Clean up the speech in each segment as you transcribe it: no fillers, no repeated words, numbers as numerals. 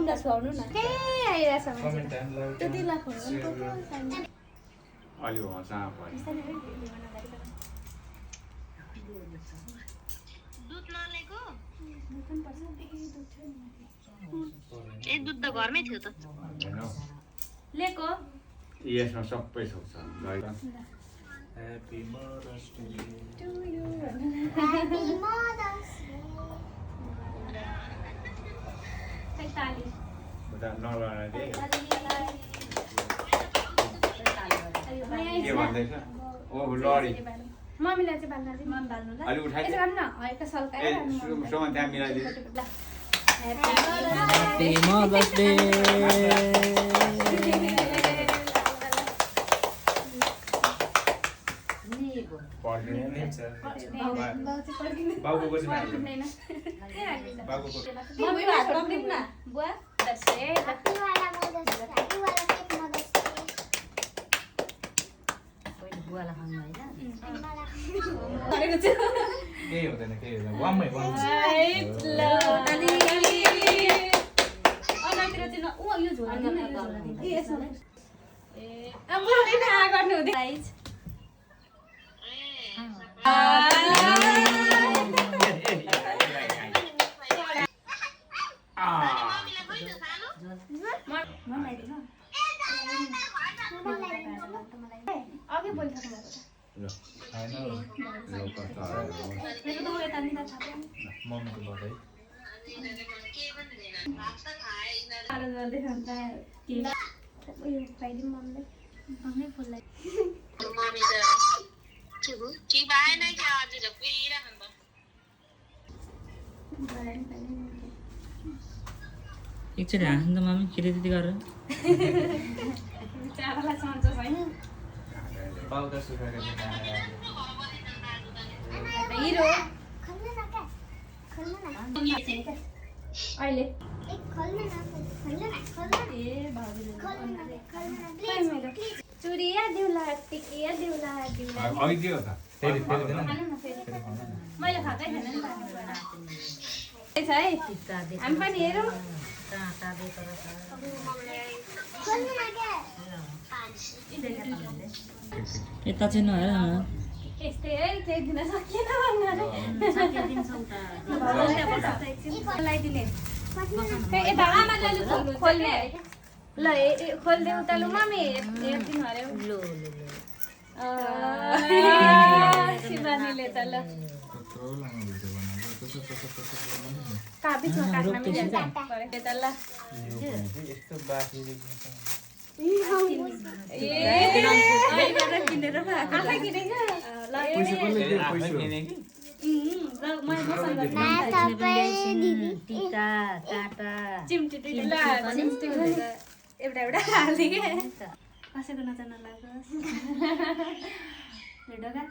मुन्टा छुवाउनु न के आइरहेछ कमेन्ट हान्ला त्यति लाख हुनु अलि हँसा पनि दुध नलेको ए दुध त घरमै थियो त हैन लेको यसमा सबै छ happy mother's day to you Happy Mother's Day. ताली बता नलरा दे के भन्दैछ ओ लडी मम्मीलाई चाहिँ बाल्न दे मन बाल्नु ल अलि उठाइ यसो गर्नु न हल्का सल्का ए सोमा त्यहाँ मिलाइदिनु ह्यापी मदर्स डे पढ्दैन बाबुको चाहिँ माग्नु बाबुको मम्मी हात पक्रिनु न बुवा that's it Happy वाला Mother's Day. Happy वाला fifth Mother's Day. पहिले बुवालाई खानु हैन वाला गरेको छु केही हुँदैन वाममै वाम ल ताली अगातिर चाहिँ उ यो झोला दिन यो झोला दिन ए यसो ए अब मलाई थाहा गर्नु हुँदैन गाइस अघि बोलिसक्नु भएको मम्मीको बधाई ठीक भएन क्या अझै झुक्किरहेको एकचोटि हाँस्नु त मामी के त्यति गरेर चारालाई सन्चो छैन पाउदा सुकाएको हिरो खोल्नु न क्या खोल्नु न अहिले एक खोल्नु न खोल्नु न खोल्नु न ए भाउजूले खोल्नु न प्लिज चुरिया दिउला टिकिया दिउला दिउला अघि दियो त फेरि फेरि दिन खानु न फेरि मैले खाएकै छैन नि त छ है हामी पनि हेरौँ खोल्नु न क्या यता चाहिँ नहेर न यस्तै है केही दिन सकिएन भन्नाले लगाइदिने यता आमाले खोल्ने ल खोल्दे उतालु मम्मी हेरिदिनु अरे शिवानीले त ल बिचमा काट्न मिल्छ त ल यस्तो बासी किनेर आफै किनेको टिका काटा चिम्टी एउटा एउटा हाल्ने क्या कसैको नजर नलागोस् ढोका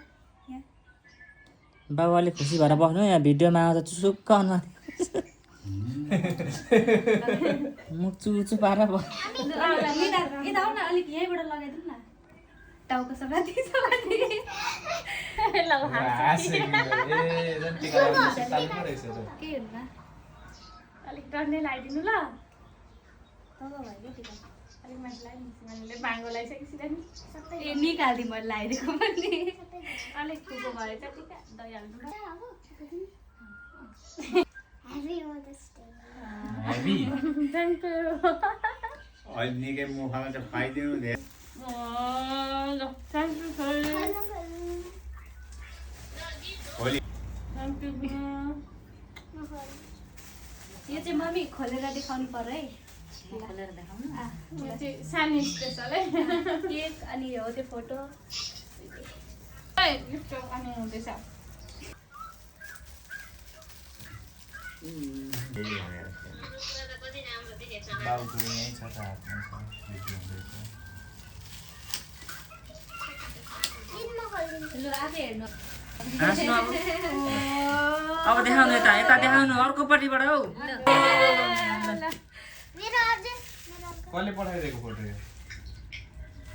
बाबु अलिक खुसी भएर बस्नु यहाँ भिडियोमा आउँदा चुसुक्क अनुहार मुख चुचु पारेर यता आउ न अलिक यहीँबाट लगाइदिउँ न टाउको सफाती ल के हुन्न अलिक डन्डै लगाइदिनु ल तब भयो क्या टिका अलिक माथि लगाइदिनु बाङ्गो लगाइसकेपछि नि ए निकालिदिउँ मैले लगाइदिएको पनि अलिक ठुलो भएछ टिका दही हाल्नु Happy Mother's Day. Heavy thank you अहिले निकै मुखामा चाहिँ खुवाइदिनु धेरै थ्याङ्क यू खोल्नु भोलि थ्याङ्क यू यो चाहिँ मम्मी खोलेर देखाउनु पर्यो है खोलेर देखाउनु यो चाहिँ सानो स्पेसल है केक अनि हो त्यो फोटो अनि हुँदैछ बाउको यहीँ छ त हातमा छ भिडियो हुँदैछ दिनमा खोलिदिनु ल आफै हेर्नु हाँस्नु अब देखाउनु यता यता देखाउनु अर्कोपट्टिबाट हौ मेरो अझै कसले पठाइदिएको फोटो यो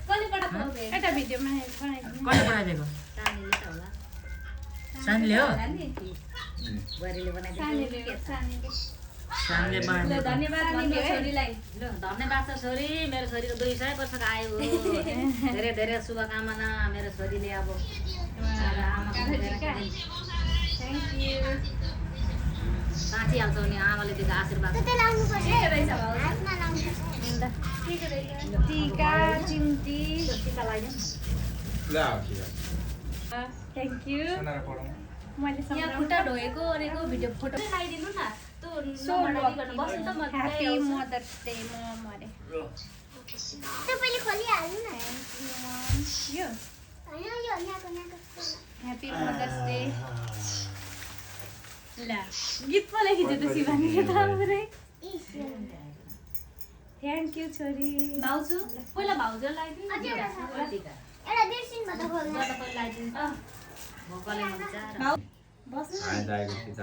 कसले पठाएको एउटा भिडियोमा बनाइदिनु कसले पठाइदिएको सानीले हो सानीले सानले ल बाँधेको धन्यवाद दिनु छोरीलाई ल धन्यवाद छ छोरी मेरो छोरीको 200 वर्षको आयो हो धेरै धेरै शुभकामना मेरो छोरीले अब आमाको थ्याङ्क यू बाँचिहाल्छ नि आमाले दिएको आशीर्वाद त्यो लाउनुपर्छ के रहेछ भाउ हातमा लाउनुपर्छ के रहेछ टीका चिम्टी टिका लगाइदिउँ ल आऊ थ्याङ्क यू सुनाएर पढौँ मैले यहाँ खुट्टा ढोएको ओरेको भिडियो फोटो लगाइदिनु न त्यो नम्बर नम्बर बस्नु त म ह्यापी मदर्स डे मम अरे त्यो पहिले खोलिहाल्नु न यो होइन यो यहाँको ह्यापी मदर्स डे ल गीत पो लेखिदियो त शिवानीले त पुरै थ्याङ्क यू छोरी भाउजू पहिला भाउजू लगाइदिनु एउटा बिर्सिनमा त खोल्नु लगाइदिनु त भोकले हुन्छ बस्नु आइरहेको